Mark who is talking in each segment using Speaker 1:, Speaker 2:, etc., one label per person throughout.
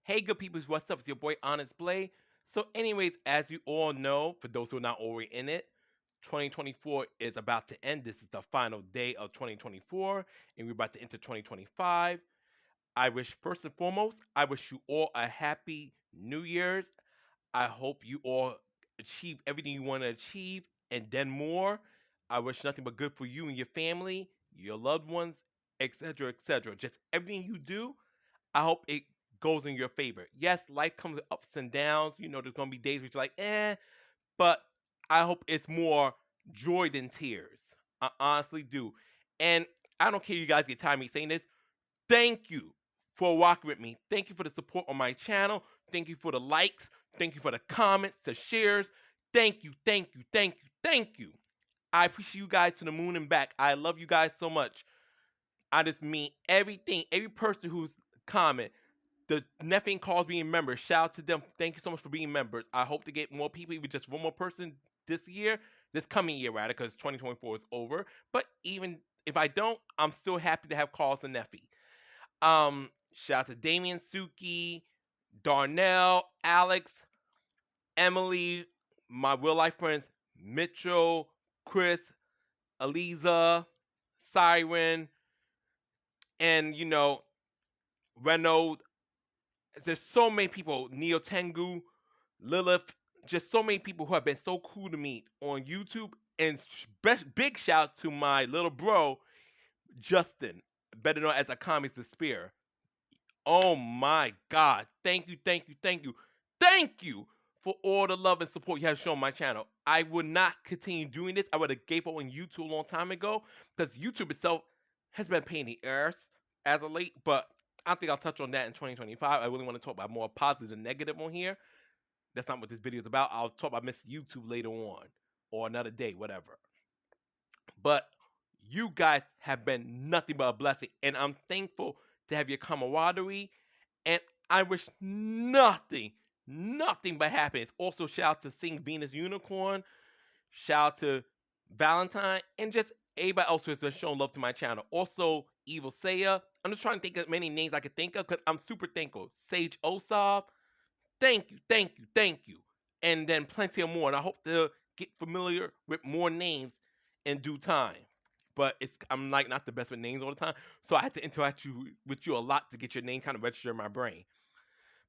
Speaker 1: Hey, good people, what's up? It's your boy Honest Blay. So, anyways, as you all know, for those who are not already in it, 2024 is about to end. This is the final day of 2024, and we're about to enter 2025. I wish, first and foremost, I wish you all a happy New Year's. I hope you all achieve everything you want to achieve and then more. I wish nothing but good for you and your family, your loved ones, etc., etc. Just everything you do, I hope it goes in your favor. Yes, life comes with ups and downs. You know, there's gonna be days where you're like, but I hope it's more joy than tears. I honestly do. And I don't care you guys get tired of me saying this. Thank you for walking with me. Thank you for the support on my channel. Thank you for the likes. Thank you for the comments, the shares. Thank you, thank you, thank you, thank you. I appreciate you guys to the moon and back. I love you guys so much. I just mean everything, every person who's comment. The Nothing calls being members. Shout out to them. Thank you so much for being members. I hope to get more people, even just one more person this year, this coming year, rather, because 2024 is over. But even if I don't, I'm still happy to have calls and Neffy. Shout out to Damian Suki, Darnell, Alex, Emily, my real life friends, Mitchell, Chris, Aliza, Siren, and Renault. There's so many people, Neo Tengu, Lilith, just so many people who have been so cool to me on YouTube. And big shout to my little bro, Justin, better known as a Comics Despair. Oh my God. Thank you, thank you, thank you, thank you for all the love and support you have shown my channel. I would not continue doing this. I would have gave up on YouTube a long time ago because YouTube itself has been a pain in the ass as of late, but I don't think I'll touch on that in 2025. I really want to talk about more positive and negative on here. That's not what this video is about. I'll talk about Miss YouTube later on or another day, whatever. But you guys have been nothing but a blessing, and I'm thankful to have your camaraderie. And I wish nothing but happiness. Also, shout out to Sing Venus Unicorn. Shout out to Valentine, and just everybody else who has been showing love to my channel. Also, Evil Saya. I'm just trying to think of many names I could think of because I'm super thankful. Sage Osov. Thank you, thank you, thank you. And then plenty of more. And I hope to get familiar with more names in due time. But I'm like not the best with names all the time. So I had to interact with you a lot to get your name kind of registered in my brain.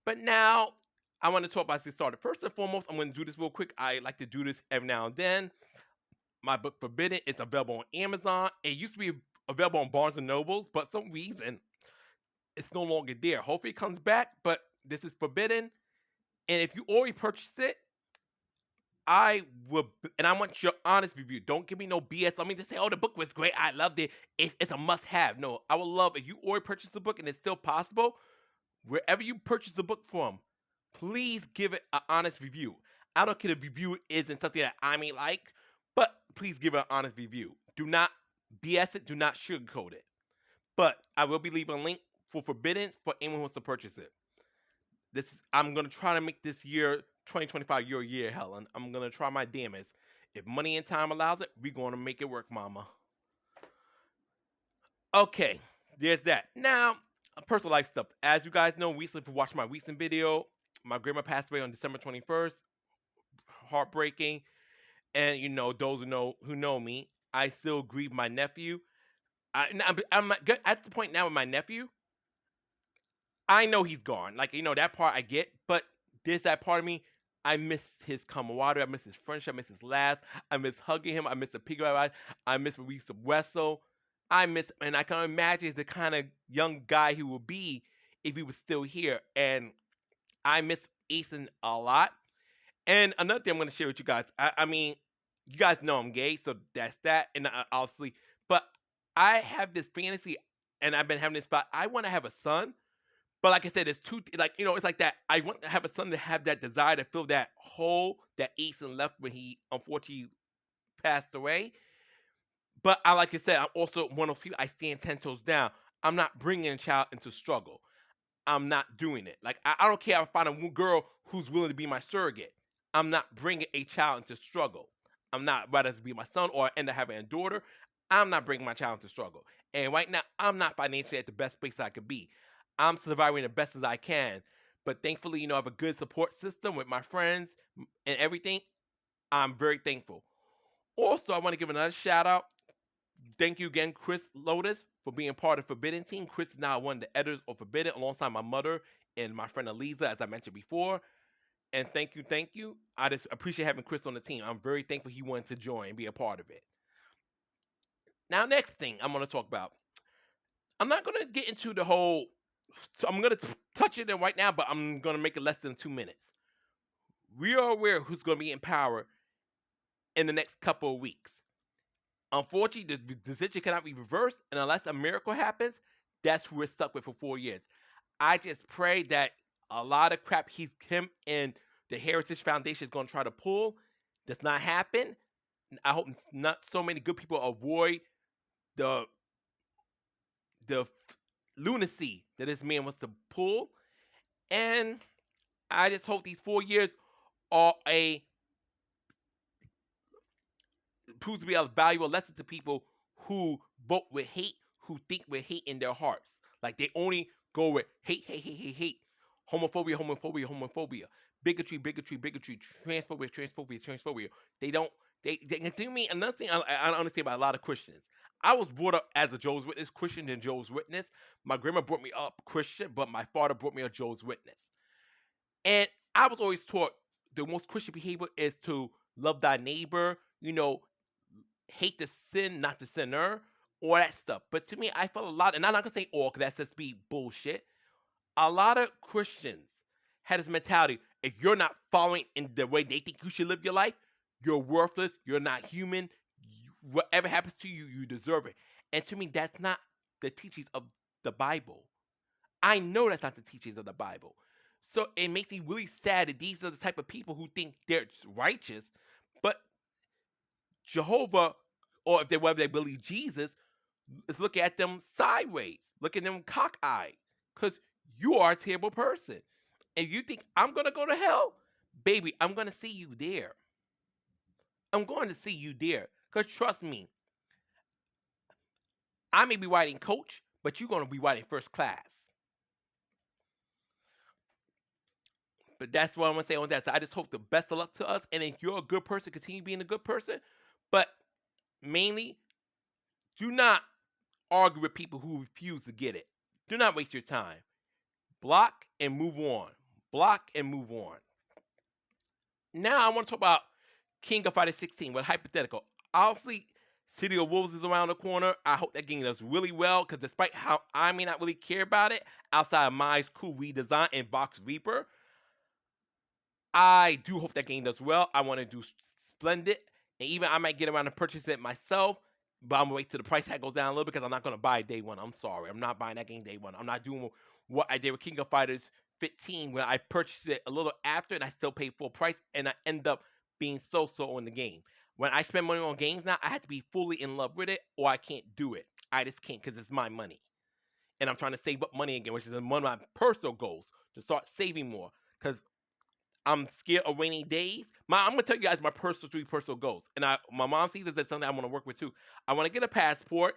Speaker 1: But now I want to talk about this started. First and foremost, I'm going to do this real quick. I like to do this every now and then. My book Forbidden is available on Amazon. It used to be available on Barnes and Nobles, but some reason it's no longer there. Hopefully it comes back, but this is Forbidden. And if you already purchased it, I will, and I want your honest review. Don't give me no BS. Let me just say, oh, the book was great. I loved it. It's a must have. No, I would love if you already purchased the book and it's still possible, wherever you purchase the book from, please give it an honest review. I don't care if the review isn't something that I may like, but please give it an honest review. Do not BS it. Do not sugarcoat it. But I will be leaving a link for Forbidden for anyone who wants to purchase it. I'm gonna try to make this year 2025 your year, Helen. I'm gonna try my damnest. If money and time allows it, we're gonna make it work, mama. Okay, there's that. Now, personal life stuff. As you guys know, recently for watching my recent video, my grandma passed away on December 21st. Heartbreaking. And those who know me, I still grieve my nephew. I'm at the point now with my nephew. I know he's gone. Like, that part I get, but there's that part of me. I miss his camaraderie. I miss his friendship. I miss his laughs. I miss hugging him. I miss the piggyback ride. I miss when we used to wrestle. And I can imagine the kind of young guy he would be if he was still here. And I miss Ethan a lot. And another thing I'm going to share with you guys. I mean, you guys know I'm gay, so that's that. And obviously, but I have this fantasy, and I've been having this thought. I want to have a son. But like I said, it's two, like, it's like that. I want to have a son to have that desire to fill that hole that Easton left when he unfortunately passed away. But like I said, I'm also one of those people, I stand 10 toes down. I'm not bringing a child into struggle. I'm not doing it. Like, I don't care if I find a girl who's willing to be my surrogate. I'm not bringing a child into struggle. I'm not, whether it's be my son or end up having a daughter, I'm not bringing my child into struggle. And right now, I'm not financially at the best place I could be. I'm surviving the best as I can. But thankfully, I have a good support system with my friends and everything. I'm very thankful. Also, I want to give another shout out. Thank you again, Chris Lotus, for being part of Forbidden Team. Chris is now one of the editors of Forbidden alongside my mother and my friend Eliza, as I mentioned before. And thank you, thank you. I just appreciate having Chris on the team. I'm very thankful he wanted to join and be a part of it. Now, next thing I'm going to talk about. I'm not going to get into the whole. So I'm going to touch it in right now, but I'm going to make it less than 2 minutes. We are aware who's going to be in power in the next couple of weeks. Unfortunately, the decision cannot be reversed, and unless a miracle happens, that's who we're stuck with for 4 years. I just pray that a lot of crap him and the Heritage Foundation is going to try to pull does not happen. I hope not so many good people avoid the lunacy that this man wants to pull, and I just hope these 4 years are proves to be a valuable lesson to people who vote with hate, who think with hate in their hearts. Like they only go with hate, hate, hate, hate, hate, homophobia, homophobia, homophobia, bigotry, bigotry, bigotry, transphobia, transphobia, transphobia. They don't. They do me another thing I don't understand about a lot of Christians. I was brought up as a Jehovah's Witness Christian and Jehovah's Witness. My grandma brought me up Christian, but my father brought me a Jehovah's Witness. And I was always taught the most Christian behavior is to love thy neighbor, hate the sin, not the sinner, all that stuff. But to me, I felt a lot, and I'm not gonna say all, because that's just be bullshit. A lot of Christians had this mentality: if you're not following in the way they think you should live your life, you're worthless. You're not human. Whatever happens to you, you deserve it. And to me, that's not the teachings of the Bible. I know that's not the teachings of the Bible. So it makes me really sad that these are the type of people who think they're righteous, but Jehovah, or if whether they believe Jesus, is looking at them sideways, looking at them cockeyed, because you are a terrible person. And you think I'm gonna go to hell, baby? I'm gonna see you there. I'm going to see you there, because trust me, I may be riding coach, but you're gonna be riding first class. But that's what I'm gonna say on that. So I just hope the best of luck to us. And if you're a good person, continue being a good person. But mainly, do not argue with people who refuse to get it. Do not waste your time. Block and move on. Block and move on. Now I want to talk about King of Fighters 16 with hypothetical. Obviously, City of Wolves is around the corner. I hope that game does really well, because despite how I may not really care about it, outside of Mai's cool redesign and Box Reaper, I do hope that game does well. I want to do splendid, and even I might get around to purchase it myself. But I'm gonna wait till the price tag goes down a little, because I'm not gonna buy it day one. I'm sorry, I'm not buying that game day one. I'm not doing what I did with King of Fighters 15, when I purchased it a little after, and I still paid full price, and I end up being so on the game. When I spend money on games now, I have to be fully in love with it, or I can't do it. I just can't, because it's my money, and I'm trying to save up money again, which is one of my personal goals, to start saving more, because I'm scared of rainy days. I'm gonna tell you guys my personal goals, and my mom sees this as something I want to work with too. I want to get a passport.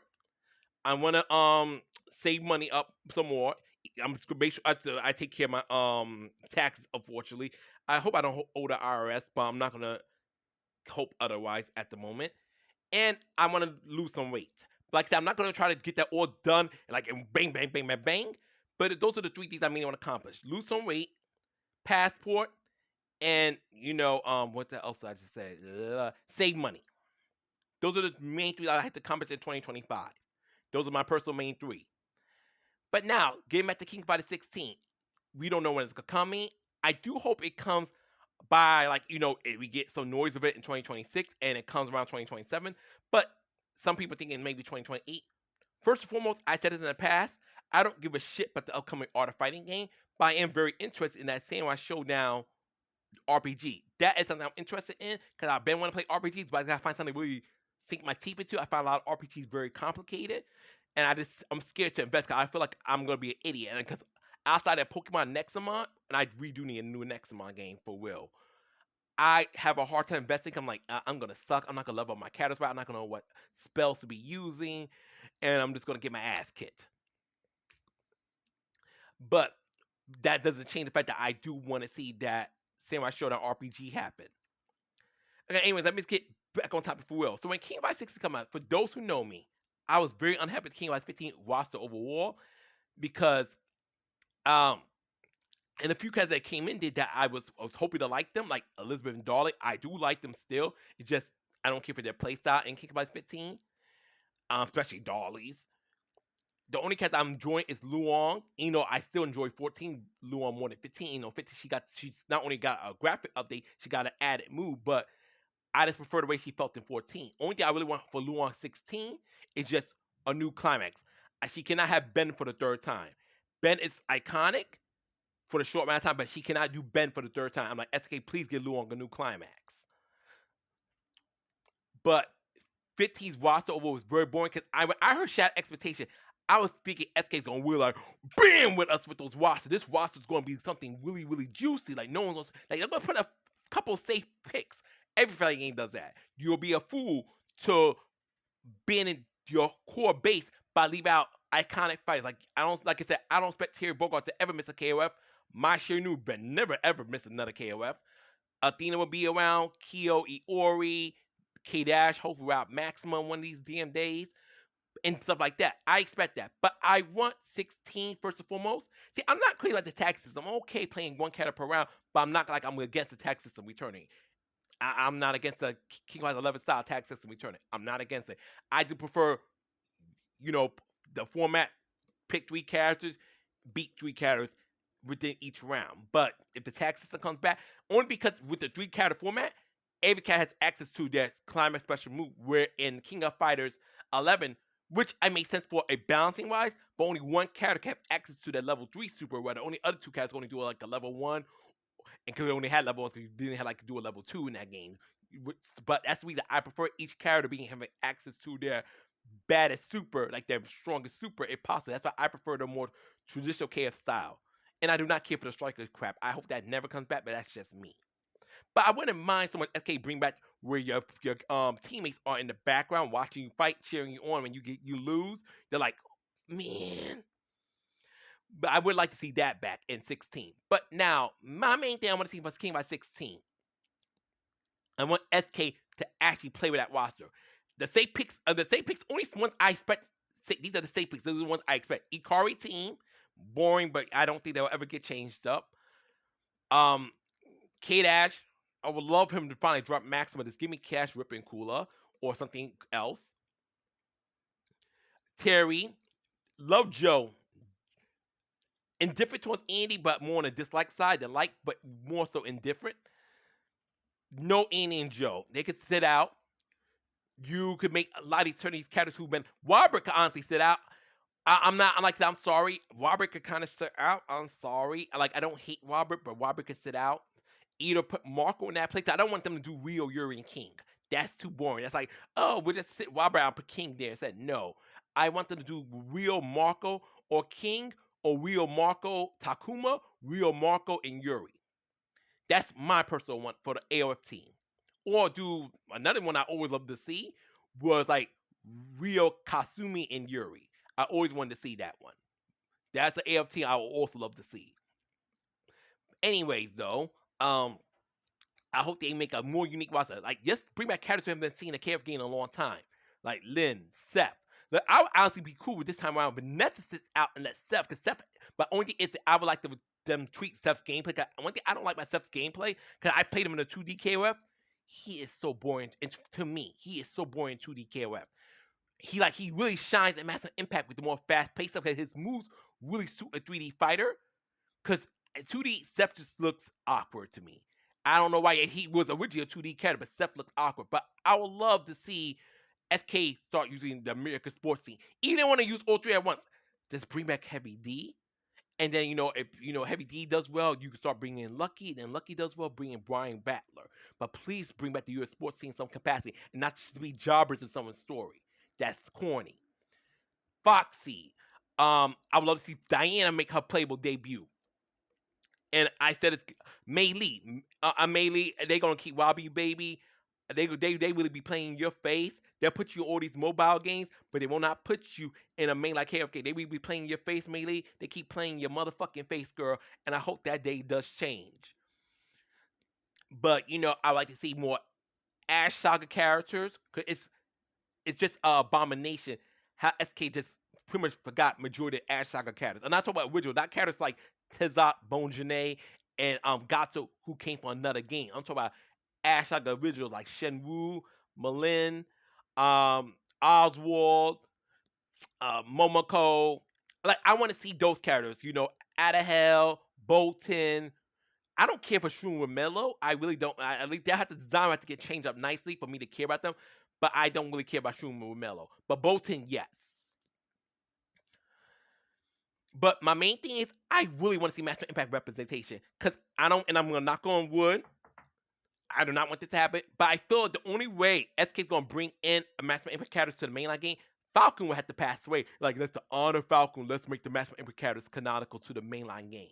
Speaker 1: I want to save money up some more. I'm just gonna make sure I take care of my taxes. Unfortunately, I hope I don't owe the IRS, but I'm not gonna hope otherwise at the moment. And I want to lose some weight. Like I said, I'm not gonna try to get that all done and bang bang bang bang bang. But those are the three things I want to accomplish: lose some weight, passport, and what the else did I just say? Save money. Those are the main three I have to accomplish in 2025. Those are my personal main three. But now, getting back to King Fighter 16, we don't know when it's coming. I do hope it comes by we get some noise of it in 2026 and it comes around 2027. But some people thinking maybe 2028. First and foremost, I said this in the past, I don't give a shit about the upcoming Art of Fighting game, but I am very interested in that Samurai Showdown RPG. That is something I'm interested in, because I've been wanting to play RPGs, but I gotta find something to really sink my teeth into. I find a lot of RPGs very complicated, and I'm scared to invest, because I feel like I'm gonna be an idiot. And because outside of Pokemon Nexamon, and I redo need a new Nexamon game for Will, I have a hard time investing. I'm like, I'm gonna suck. I'm not gonna level up my characters right. I'm not gonna know what spells to be using, and I'm just gonna get my ass kicked. But that doesn't change the fact that I do want to see that Samurai Showdown RPG happen. Okay, anyways, let me get back on topic for real. So when King of Fight 60 come out, for those who know me, I was very unhappy with King of Fight 15 roster overall because um and a few cats that came in did that I was hoping to like them, like Elizabeth and Darling. I do like them still. It's just I don't care for their playstyle in King of Fight 15, especially Darlie's. The only cats I'm enjoying is Luong. I still enjoy 14 Luong more than 15. 15 she's not only got a graphic update, she got an added move, but I just prefer the way she felt in 14. Only thing I really want for Luong 16 is just a new climax. She cannot have Ben for the third time. Ben is iconic for the short amount of time, but she cannot do Ben for the third time. I'm like, SK, please give Luong a new climax. But 15's roster over was very boring because when I heard Shattered Expectation, I was thinking SK's gonna really like bam with us with those rosters. This roster's gonna be something really, really juicy. Like no one's gonna, like they're gonna put a couple safe picks. Every fighting game does that. You'll be a fool to being in your core base by leaving out iconic fighters. Like I said, I don't expect Terry Bogard to ever miss a KOF. My Shirinu but never ever miss another KOF. Athena will be around, Kyo, Iori, K Dash, hopefully around maximum one of these damn days, and stuff like that. I expect that. But I want 16 first and foremost. See, I'm not crazy like the tag system. I'm okay playing one character per round, but I'm not like I'm against the tag system returning. I'm not against the King of 11 style tag system returning. I'm not against it. I do prefer, you know, the format, pick 3 characters, beat 3 characters within each round. But if the tag system comes back, only because with the 3 character format, every cat has access to their climax special move. Where in King of Fighters 11, which I make sense for a balancing wise, but only one character can have access to that level 3 super, where the only other 2 characters only do like a level 1, and because we only had level 1, because you didn't have like do a level 2 in that game. But that's the reason I prefer each character being having access to their baddest super, like their strongest super, if possible. That's why I prefer the more traditional KF style. And I do not care for the striker crap. I hope that never comes back, but that's just me. But I wouldn't mind someone SK bring back where your teammates are in the background watching you fight, cheering you on when you lose. They're like, man. But I would like to see that back in 16. But now, my main thing I want to see from King by 16, I want SK to actually play with that roster. The safe picks, only ones I expect. These are the safe picks. These are the ones I expect. Ikari team, boring, but I don't think they'll ever get changed up. Um, K Dash, I would love him to finally drop Maxima. Just give me Cash, Rip, and Cooler, or something else. Terry, love Joe. Indifferent towards Andy, but more on the dislike side than like, but more so indifferent. No Andy and Joe. They could sit out. You could make a lot of these characters who've been Robert could honestly sit out. I'm not. I'm like I'm sorry. Robert could kind of sit out. I'm sorry. I don't hate Robert, but Robert could sit out. Either put Marco in that place. I don't want them to do real Yuri and King. That's too boring. That's like, oh, we'll just sit Robert out and put King there. I said no. I want them to do real Marco or King or real Marco Takuma, real Marco and Yuri. That's my personal one for the AOF team. Or do another one I always love to see was like Rio Kasumi and Yuri. I always wanted to see that one. That's an AOF team I would also love to see. Anyways, though, I hope they make a more unique roster. Like, just bring back characters who haven't been seen in a KF game in a long time. Like Lynn, Seth. Like, I would honestly be cool with this time around. Vanessa sits out and let Seth, because Seth, but only thing is that I would like them treat Seth's gameplay. One thing I don't like about Seth's gameplay, because I played him in a 2D KOF, he is so boring. And to me, he is so boring in 2D KOF. He really shines and makes an impact with the more fast paced stuff, because his moves really suit a 3D fighter. Because 2D Seth just looks awkward to me. I don't know why he was originally a 2D character, but Seth looks awkward. But I would love to see SK start using the American sports scene. Even if they want to use all 3 at once, just bring back Heavy D. And then, if Heavy D does well, you can start bringing in Lucky. And then Lucky does well, bring in Brian Battler. But please bring back the US sports scene in some capacity, and not just to be jobbers in someone's story. That's corny. Foxy. I would love to see Diana make her playable debut. And I said it's Mei Lee. Mei Lee, they're gonna keep robbing you, baby. They really be playing in your face. They'll put you all these mobile games, but they will not put you in a mainline KF game. They will be playing your face, Melee. They keep playing your motherfucking face, girl. And I hope that day does change. But I like to see more Ash Saga characters. Cause it's just an abomination how SK just pretty much forgot majority of Ash Saga characters. I'm not talking about original, not characters like Tezak, Bone Janae, and Gato who came from another game. I'm talking about Ash Saga originals like Shenwu, Malin, Oswald, Momoko. Like I want to see those characters. Adahel, Bolton. I don't care for Shroom or Mello. I really don't. At least they have to design have to get changed up nicely for me to care about them. But I don't really care about Shroom or Mello. But Bolton, yes. But my main thing is I really want to see Maximum Impact representation. Because I don't, and I'm going to knock on wood. I do not want this to happen. But I feel the only way SK is going to bring in a Maximum Impact character to the mainline game, Falcon will have to pass away. Like, let's honor Falcon. Let's make the Maximum Impact characters canonical to the mainline game.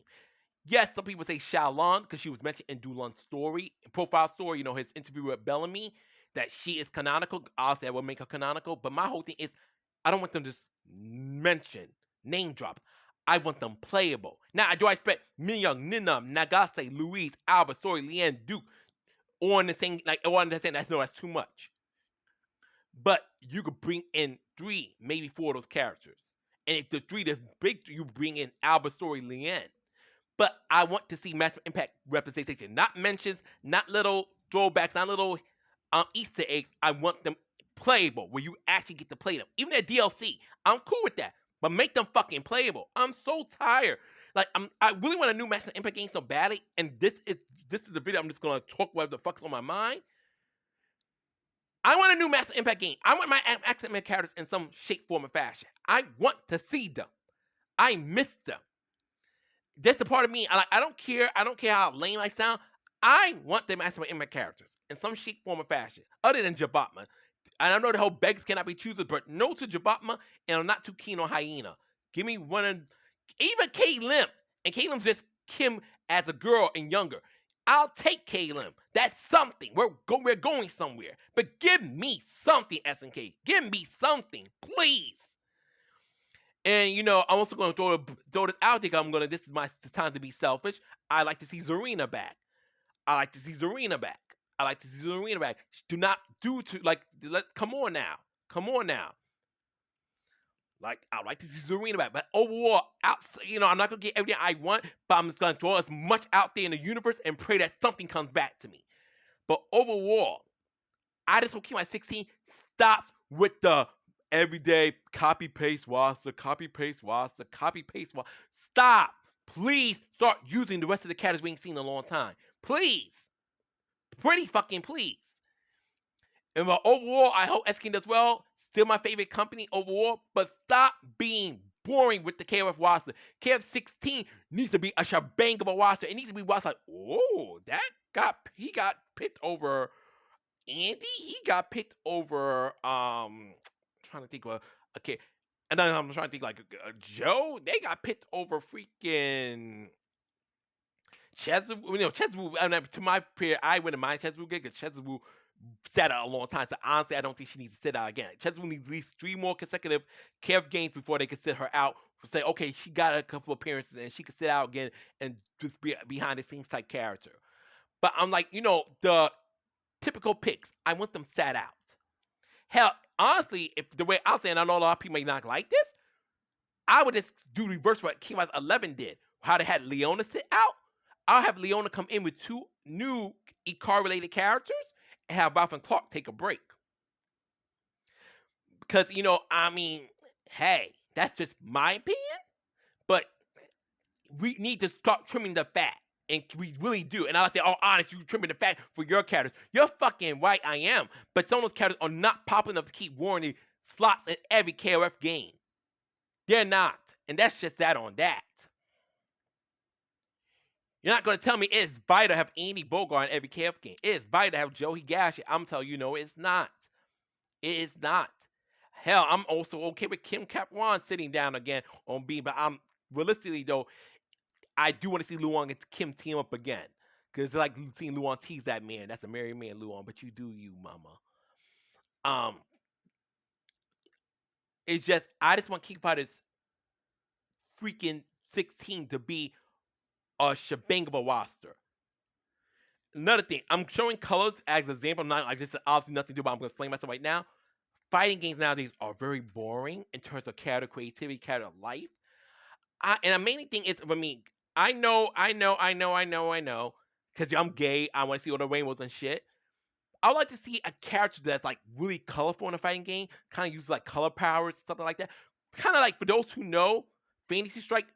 Speaker 1: Yes, some people say Shalon because she was mentioned in Dulon's story, profile story, his interview with Bellamy, that she is canonical. Obviously, I will make her canonical. But my whole thing is, I don't want them to just mention, name drop. I want them playable. Now, do I expect Minyoung, Ninam, Nagase, Louise, Alba, Story, Leanne, Duke on the same, on the same, that's too much. But you could bring in 3, maybe 4 of those characters. And if the 3 that's big, you bring in Alba, Story, Leanne. But I want to see Maximum Impact representation. Not mentions, not little throwbacks, not little Easter eggs. I want them playable, where you actually get to play them. Even that DLC, I'm cool with that. But make them fucking playable. I'm so tired. Like I really want a new Maximum Impact game so badly, and this is the video. I'm just gonna talk whatever the fuck's on my mind. I want a new Maximum Impact game. I want my Maximum Impact characters in some shape, form, or fashion. I want to see them. I miss them. That's the part of me. I don't care. I don't care how lame I sound. I want the Maximum Impact characters in some shape, form, or fashion, other than Jabatma. And I know the whole begs cannot be choosers, but no to Jabatma, and I'm not too keen on Hyena. Give me one of even K Lim, and K Lim's just Kim as a girl and younger. I'll take K Lim. That's something. We're going somewhere. But give me something, SNK. Give me something, please. And I'm also going to throw this out there. This is my time to be selfish. I like to see Zarina back. Do not do to come on now. Like I like to see Zarina back. But overall, I'm not gonna get everything I want, but I'm just gonna throw as much out there in the universe and pray that something comes back to me. But overall, I just want to keep my 16 stops with the everyday copy paste roster. Stop. Please start using the rest of the characters we ain't seen in a long time. Please. Pretty fucking please. And overall, I hope SK does well. Still my favorite company overall, but stop being boring with the KF roster. KF 16 needs to be a shebang of a roster. It needs to be roster like, oh, he got picked over Andy. He got picked over trying to think of a kid. And then I'm trying to think like Joe. They got picked over freaking Chesapeake. Chesapeake. To my period, I wouldn't mind Chesapeake because Chesapeake sat out a long time. So honestly, I don't think she needs to sit out again. Chesapeake needs at least 3 more consecutive KF games before they can sit her out. Say, okay, she got a couple appearances and she can sit out again and just be behind the scenes type character. But I'm like, the typical picks, I want them sat out. Hell, honestly, if the way I'm saying, I know a lot of people may not like this, I would just do reverse what King Wise 11 did. How they had Leona sit out. I'll have Leona come in with 2 new Icar-related characters and have Ralph and Clark take a break. Because, hey, that's just my opinion. But we need to start trimming the fat. And we really do. And I'll say, oh, honest, you trimming the fat for your characters. You're fucking right, I am. But some of those characters are not popping enough to keep warning slots in every KOF game. They're not. And that's just that on that. You're not going to tell me it's vital to have Andy Bogart in every KF game. It's vital to have Joe Higashi. I'm telling you, no, it's not. It is not. Hell, I'm also okay with Kim Capwan sitting down again on B. But I'm realistically, though, I do want to see Luong and Kim team up again. Because it's like seeing Luong tease that man. That's a married man, Luong. But you do you, mama. It's just I just want King of Fighters freaking 16 to be a shebang of a roster. Another thing, I'm showing colors as an example. I'm not like this is obviously nothing to do, but I'm gonna explain myself right now. Fighting games nowadays are very boring in terms of character creativity, character life. And the main thing is for me, I know, because I'm gay. I want to see all the rainbows and shit. I would like to see a character that's like really colorful in a fighting game, kind of uses like color powers, something like that. Kind of like for those who know, Fantasy Strike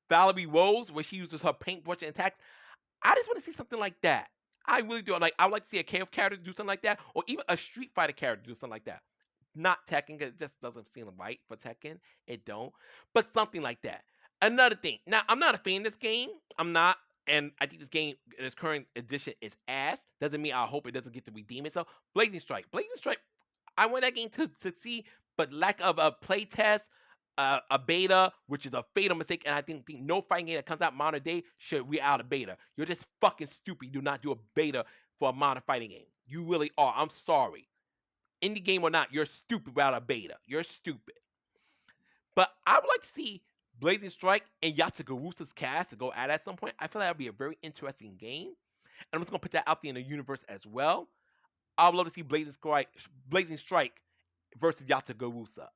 Speaker 1: Valerie Rose, where she uses her paintbrush and attacks. I just want to see something like that. I really do. Like I would like to see a KF character do something like that, or even a Street Fighter character do something like that. Not Tekken, 'cause it just doesn't seem right for Tekken. It don't. But something like that. Another thing. Now, I'm not a fan of this game. I'm not. And I think this game, in its current edition, is ass. Doesn't mean I hope it doesn't get to redeem itself. Blazing Strike. Blazing Strike, I want that game to succeed, but lack of a playtest, a beta, which is a fatal mistake, and I think no fighting game that comes out modern day should be out of beta. You're just fucking stupid. You do not do a beta for a modern fighting game. You really are. I'm sorry. Indie game or not, you're stupid without a beta. You're stupid. But I would like to see Blazing Strike and Yatagarusa's cast to go at some point. I feel like that would be a very interesting game. And I'm just gonna put that out there in the universe as well. I would love to see Blazing Strike versus Yatagarusa.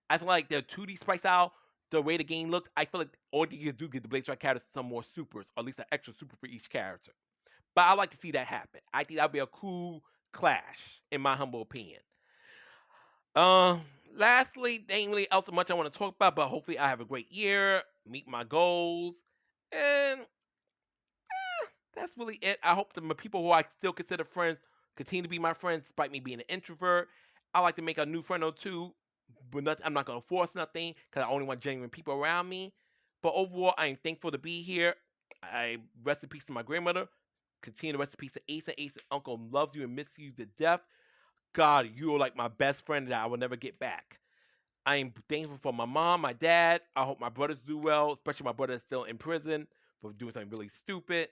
Speaker 1: I feel like the 2D sprites out, the way the game looks, I feel like all you can do get the Blazing Strike characters some more supers, or at least an extra super for each character. But I'd like to see that happen. I think that'd be a cool clash, in my humble opinion. Um, Lastly, there ain't really else much I want to talk about, but hopefully I have a great year, meet my goals, and that's really it. I hope the people who I still consider friends continue to be my friends despite me being an introvert. I like to make a new friend or two, but I'm not going to force nothing because I only want genuine people around me. But overall, I am thankful to be here. I rest in peace to my grandmother. Continue to rest in peace to Ace, and Ace uncle loves you and misses you to death. God, you are like my best friend that I will never get back. I am thankful for my mom, my dad. I hope my brothers do well, especially my brother is still in prison for doing something really stupid.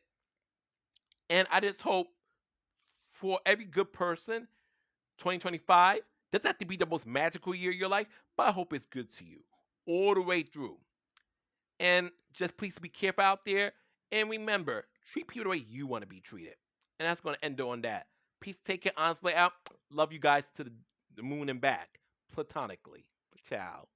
Speaker 1: And I just hope for every good person, 2025 doesn't have to be the most magical year of your life, but I hope it's good to you all the way through. And just please be careful out there. And remember, treat people the way you want to be treated. And that's going to end on that. Peace, take care, honestly out. Love you guys to the moon and back, platonically. Ciao.